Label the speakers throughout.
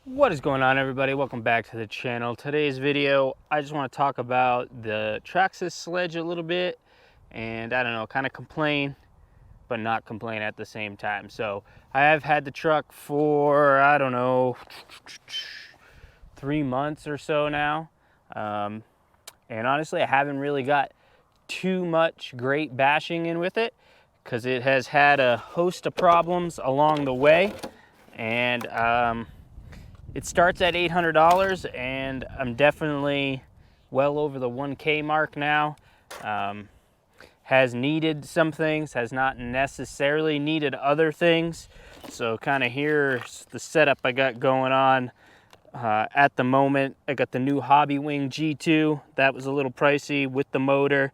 Speaker 1: What is going on, everybody? Welcome back to the channel. Today's video, I just want to talk about the Traxxas Sledge a little bit, and I don't know, kind of complain but not complain at the same time. So I have had the truck for, I don't know, 3 months or so now, and honestly I haven't really got too much great bashing in with it because it has had a host of problems along the way. And it starts at $800, and I'm definitely well over the 1K mark now. Has needed some things, has not necessarily needed other things. So kind of here's the setup I got going on at the moment. I got the new Hobby Wing G2. That was a little pricey with the motor.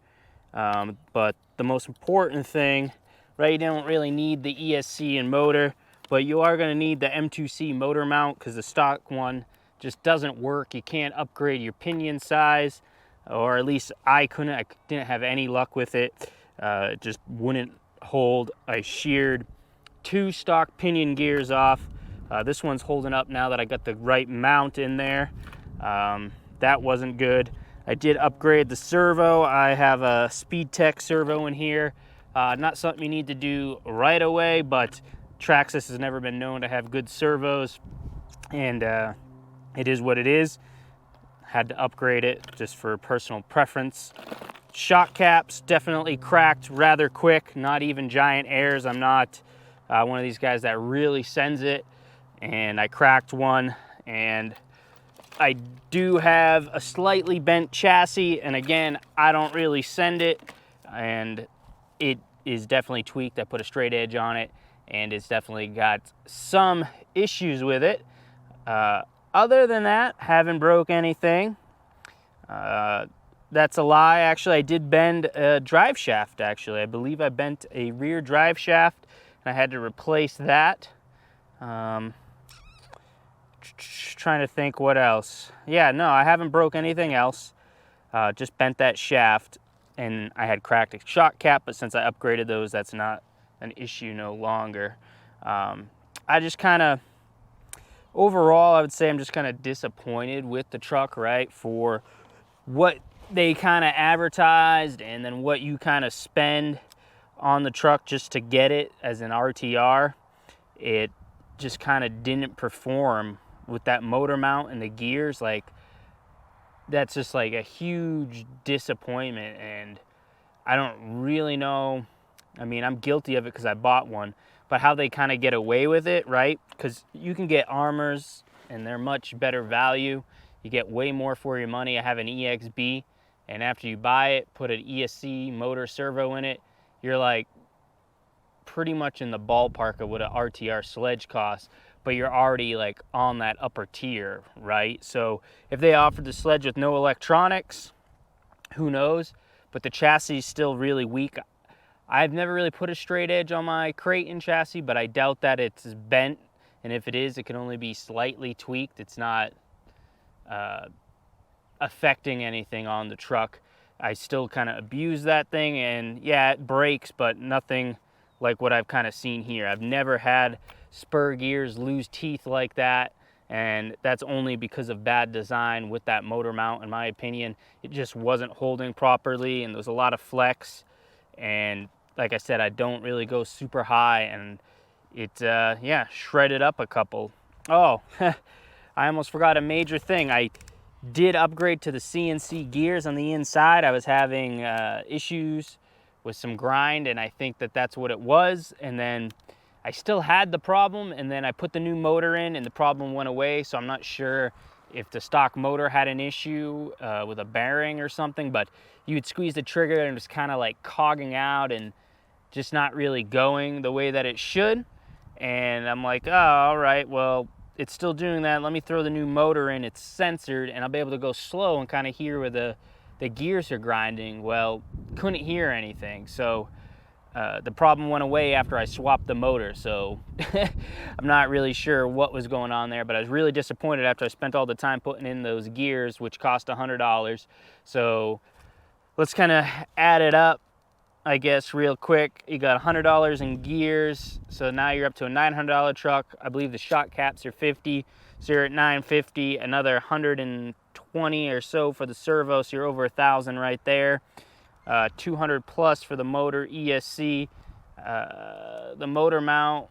Speaker 1: But the most important thing, right, you don't really need the ESC and motor, but you are going to need the M2C motor mount because the stock one just doesn't work. You can't upgrade your pinion size, or at least I couldn't. I didn't have any luck with it. It just wouldn't hold. I sheared 2 stock pinion gears off. This one's holding up now that I got the right mount in there. That wasn't good. I did upgrade the servo. I have a Speed Tech servo in here. Not something you need to do right away, but Traxxas has never been known to have good servos, and it is what it is. Had to upgrade it just for personal preference. Shock caps definitely cracked rather quick, not even giant airs. I'm not one of these guys that really sends it, and I cracked one. And I do have a slightly bent chassis, and again, I don't really send it, and it is definitely tweaked. I put a straight edge on it, and it's definitely got some issues with it. Other than that, haven't broke anything. That's a lie. Actually, I did bend a drive shaft, actually. I believe I bent a rear drive shaft, and I had to replace that. Trying to think what else. Yeah, no, I haven't broke anything else. Just bent that shaft, and I had cracked a shock cap, but since I upgraded those, that's not an issue no longer. I just kind of, overall, I would say I'm just kind of disappointed with the truck, right? For what they kind of advertised and then what you kind of spend on the truck just to get it as an RTR. It just kind of didn't perform with that motor mount and the gears. Like, that's just like a huge disappointment, and I don't really know. I mean, I'm guilty of it because I bought one, but how they kind of get away with it, right? Because you can get armors and they're much better value. You get way more for your money. I have an EXB, and after you buy it, put an ESC motor servo in it, you're like pretty much in the ballpark of what an RTR Sledge costs, but you're already like on that upper tier, right? So if they offered the Sledge with no electronics, who knows? But the chassis is still really weak. I've never really put a straight edge on my Creighton chassis, but I doubt that it's bent, and if it is, it can only be slightly tweaked. It's not affecting anything on the truck. I still kind of abuse that thing, and yeah, it breaks, but nothing like what I've kind of seen here. I've never had spur gears lose teeth like that, and that's only because of bad design with that motor mount, in my opinion. It just wasn't holding properly, and there was a lot of flex, and like I said, I don't really go super high, and it yeah, shredded up a couple. Oh, I almost forgot a major thing. I did upgrade to the CNC gears on the inside. I was having issues with some grind, and I think that that's what it was. And then I still had the problem, and then I put the new motor in, and the problem went away. So I'm not sure if the stock motor had an issue with a bearing or something, but you would squeeze the trigger and it was kind of like cogging out and just not really going the way that it should. And I'm like, oh, all right, well, it's still doing that. Let me throw the new motor in. It's censored, and I'll be able to go slow and kind of hear where the gears are grinding. Well, couldn't hear anything. So the problem went away after I swapped the motor. So I'm not really sure what was going on there, but I was really disappointed after I spent all the time putting in those gears, which cost $100. So let's kind of add it up. I guess real quick, you got $100 in gears, so now you're up to a $900 truck. I believe the shock caps are $50, so you're at $950. Another $120 or so for the servo, so you're over $1,000 right there. $200 plus for the motor ESC. The motor mount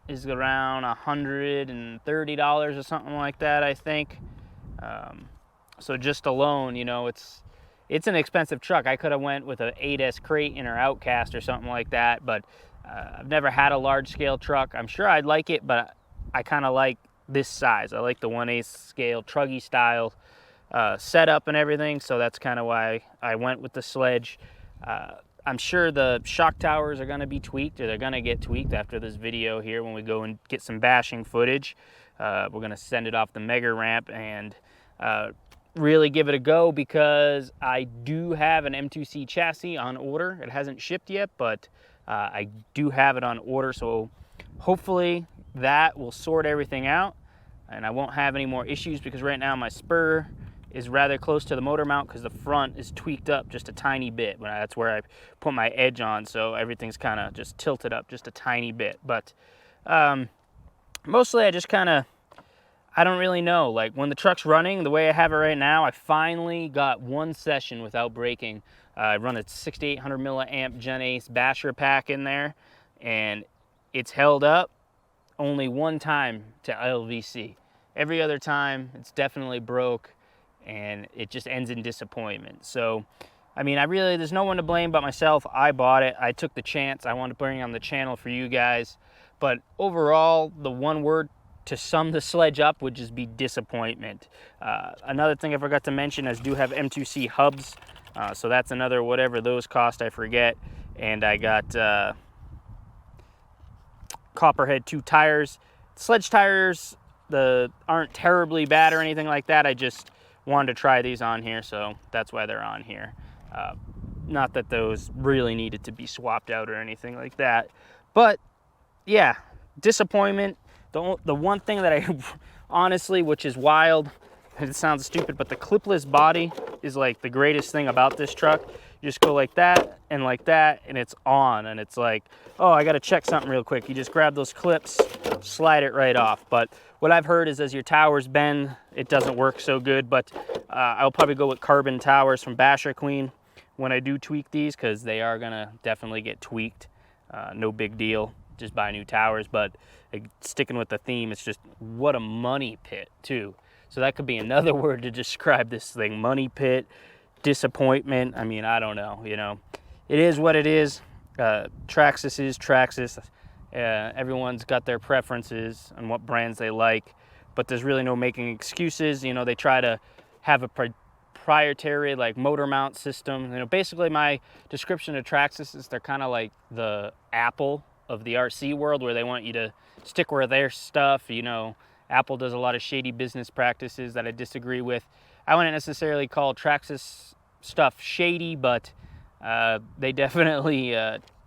Speaker 1: is around $130 or something like that, I think. So just alone, you know, it's an expensive truck. I could have went with an 8S Creighton or Outcast or something like that, but I've never had a large scale truck. I'm sure I'd like it, but I kind of like this size. I like the 1/8 scale truggy style setup and everything, so that's kind of why I went with the Sledge. I'm sure the shock towers are going to be tweaked, or they're going to get tweaked after this video here when we go and get some bashing footage. We're going to send it off the mega ramp and really give it a go, because I do have an M2C chassis on order. It hasn't shipped yet, but I do have it on order, so hopefully that will sort everything out and I won't have any more issues, because right now my spur is rather close to the motor mount because the front is tweaked up just a tiny bit. That's where I put my edge on, so everything's kind of just tilted up just a tiny bit. But mostly I just kind of, I don't really know. Like when the truck's running the way I have it right now, I finally got one session without braking. I run a 6800 milliamp Gen Ace basher pack in there, and it's held up only one time to LVC. Every other time it's definitely broke, and it just ends in disappointment. So, I mean, there's no one to blame but myself. I bought it. I took the chance. I wanted to bring it on the channel for you guys. But overall, the one word to sum the Sledge up would just be disappointment. Another thing I forgot to mention is I do have M2C hubs. So that's another whatever those cost, I forget. And I got Copperhead 2 tires. Sledge tires aren't terribly bad or anything like that. I just wanted to try these on here, so that's why they're on here. Not that those really needed to be swapped out or anything like that. But yeah, disappointment. The one thing that I honestly, which is wild, it sounds stupid, but the clipless body is like the greatest thing about this truck. You just go like that, and it's on, and it's like, oh, I gotta check something real quick. You just grab those clips, slide it right off. But what I've heard is as your towers bend, it doesn't work so good. But I'll probably go with carbon towers from Basher Queen when I do tweak these, because they are gonna definitely get tweaked. No big deal, just buy new towers. But sticking with the theme, it's just what a money pit too. So that could be another word to describe this thing: money pit, disappointment. I mean, I don't know, you know, it is what it is. Traxxas is Traxxas. Everyone's got their preferences on what brands they like, but there's really no making excuses. You know, they try to have a proprietary like motor mount system. You know, basically my description of Traxxas is they're kind of like the Apple of the RC world, where they want you to stick with their stuff. You know, Apple does a lot of shady business practices that I disagree with. I wouldn't necessarily call Traxxas stuff shady, but they definitely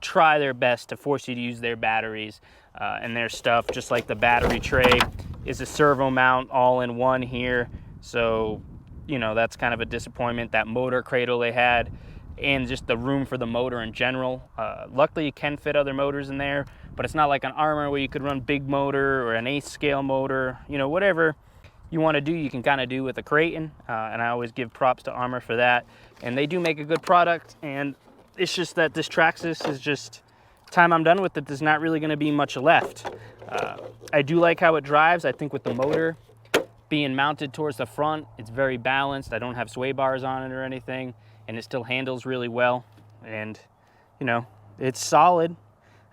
Speaker 1: try their best to force you to use their batteries and their stuff. Just like the battery tray is a servo mount all in one here. So, you know, that's kind of a disappointment. That motor cradle they had, and just the room for the motor in general. Luckily you can fit other motors in there, but it's not like an Armor where you could run big motor or an 8th scale motor. You know, whatever you want to do, you can kind of do with a Creighton, and I always give props to Armor for that. And they do make a good product, and it's just that this Traxxas is just, time I'm done with it, there's not really going to be much left. I do like how it drives. I think with the motor being mounted towards the front, it's very balanced. I don't have sway bars on it or anything, and it still handles really well. And, you know, it's solid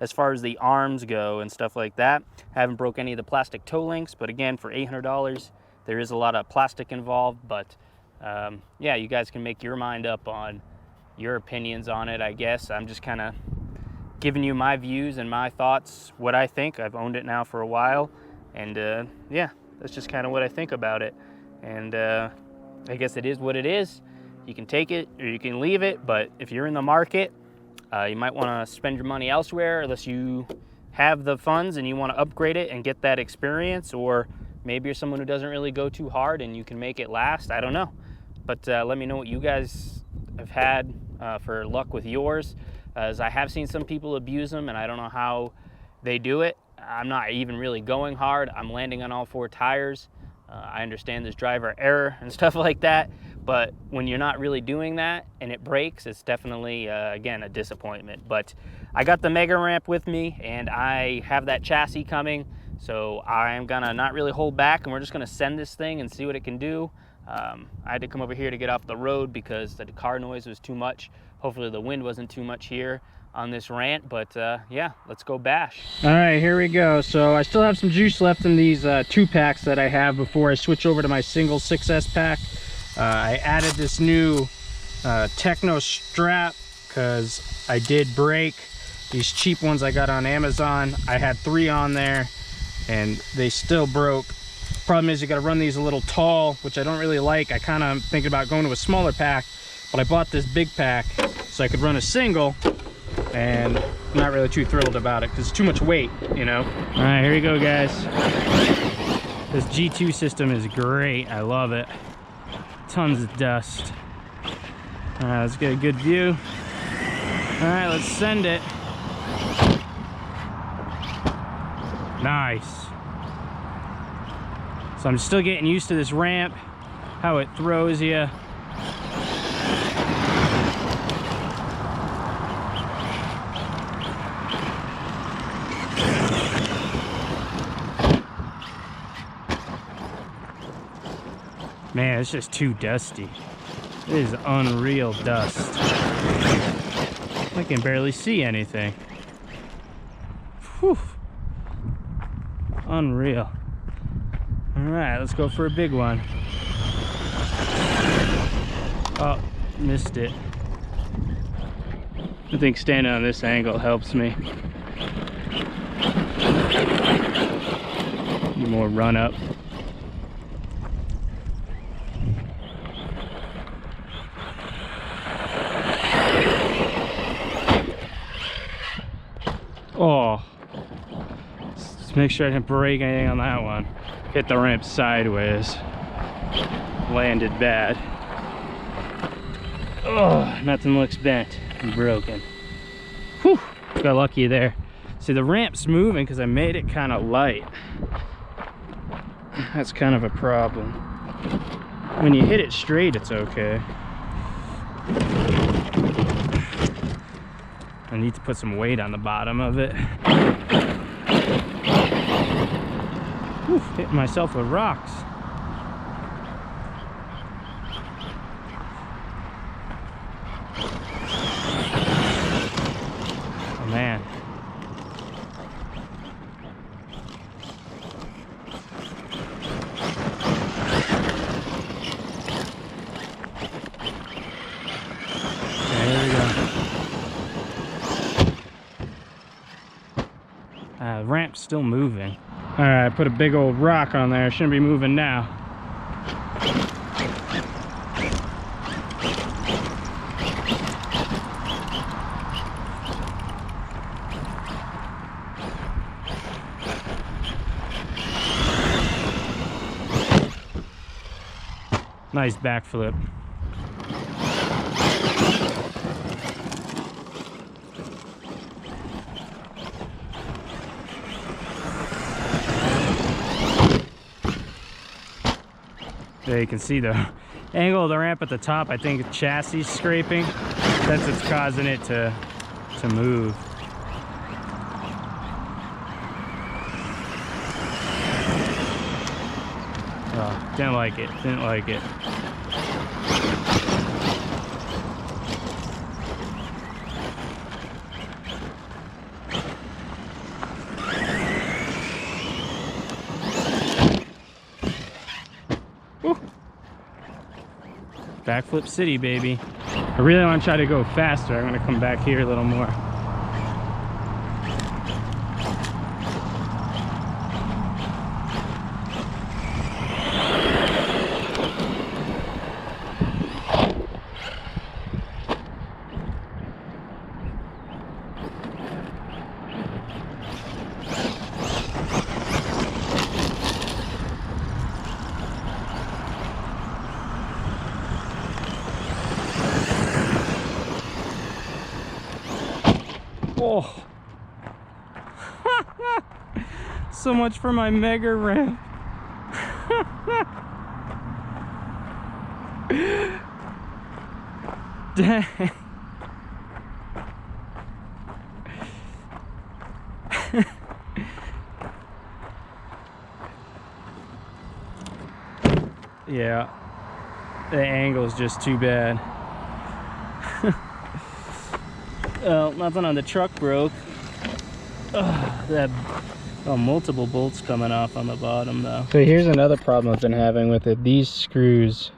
Speaker 1: as far as the arms go and stuff like that. I haven't broke any of the plastic toe links, but again, for $800, there is a lot of plastic involved. But yeah, you guys can make your mind up on your opinions on it, I guess. I'm just kind of giving you my views and my thoughts, what I think. I've owned it now for a while, and yeah, that's just kind of what I think about it. And I guess it is what it is. You can take it or you can leave it, but if you're in the market, you might want to spend your money elsewhere, unless you have the funds and you want to upgrade it and get that experience. Or maybe you're someone who doesn't really go too hard and you can make it last. I don't know. But let me know what you guys have had for luck with yours. as I have seen some people abuse them, and I don't know how they do it. I'm not even really going hard. I'm landing on all 4 tires. I understand there's driver error and stuff like that, but when you're not really doing that and it breaks, it's definitely, again, a disappointment. But I got the mega ramp with me, and I have that chassis coming, so I'm gonna not really hold back, and we're just gonna send this thing and see what it can do. I had to come over here to get off the road because the car noise was too much. Hopefully the wind wasn't too much here on this rant, but yeah, let's go bash. All right, here we go. So I still have some juice left in these 2-packs that I have before I switch over to my single 6S pack. I added this new Techno strap because I did break these cheap ones I got on Amazon. I had 3 on there and they still broke. Problem is you got to run these a little tall, which I don't really like. I kind of thinking about going to a smaller pack, but I bought this big pack so I could run a single, and I'm not really too thrilled about it because it's too much weight, you know. All right, here we go, guys. This G2 system is great. I love it. Tons of dust. All right, let's get a good view. All right, let's send it. Nice. So I'm still getting used to this ramp, how it throws you. Man, it's just too dusty. It is unreal dust. I can barely see anything. Whew. Unreal. All right, let's go for a big one. Oh, missed it. I think standing on this angle helps me. Need more run up. Oh, let's make sure I didn't break anything on that one. Hit the ramp sideways. Landed bad. Oh, nothing looks bent and broken. Whew, got lucky there. See, the ramp's moving because I made it kind of light. That's kind of a problem. When you hit it straight, it's okay. I need to put some weight on the bottom of it. Whew, hit myself with rocks. Oh man. Ramp's still moving. All right, I put a big old rock on there. Shouldn't be moving now. Nice backflip. There you can see the angle of the ramp at the top. I think chassis scraping. That's what's causing it to move. Oh, didn't like it. Didn't like it. Backflip city, baby. I really want to try to go faster. I'm going to come back here a little more. Oh. So much for my mega ramp. Dang. Yeah, the angle is just too bad. Well, nothing on the truck broke. That multiple bolts coming off on the bottom though. So here's another problem I've been having with it. These screws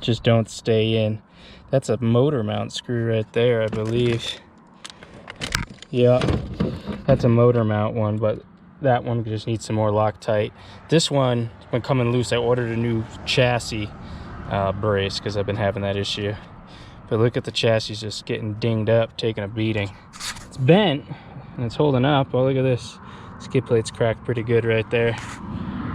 Speaker 1: just don't stay in. That's a motor mount screw right there, I believe. Yeah, that's a motor mount one, but that one just needs some more Loctite. This one has been coming loose. I ordered a new chassis brace because I've been having that issue. But look at the chassis just getting dinged up, taking a beating. It's bent and it's holding up. Oh, look at this. Skid plate's cracked pretty good right there.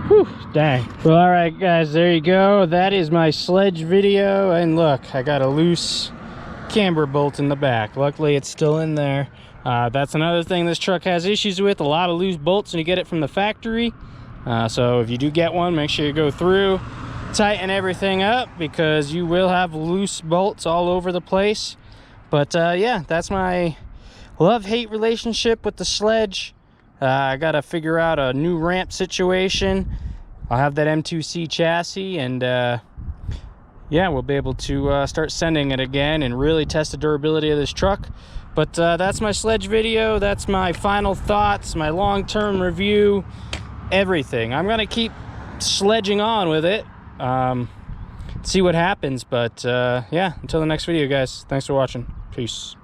Speaker 1: Whew, dang. Well, all right, guys, there you go. That is my sledge video. And look, I got a loose camber bolt in the back. Luckily, it's still in there. That's another thing this truck has issues with, a lot of loose bolts when you get it from the factory. So if you do get one, make sure you go through, tighten everything up, because you will have loose bolts all over the place. But yeah, that's my love-hate relationship with the Sledge. I gotta figure out a new ramp situation. I'll have that M2C chassis, and yeah, we'll be able to start sending it again and really test the durability of this truck. But that's my Sledge video. That's my final thoughts, my long-term review, everything. I'm gonna keep sledging on with it, see what happens. But yeah, until the next video, guys, thanks for watching. Peace.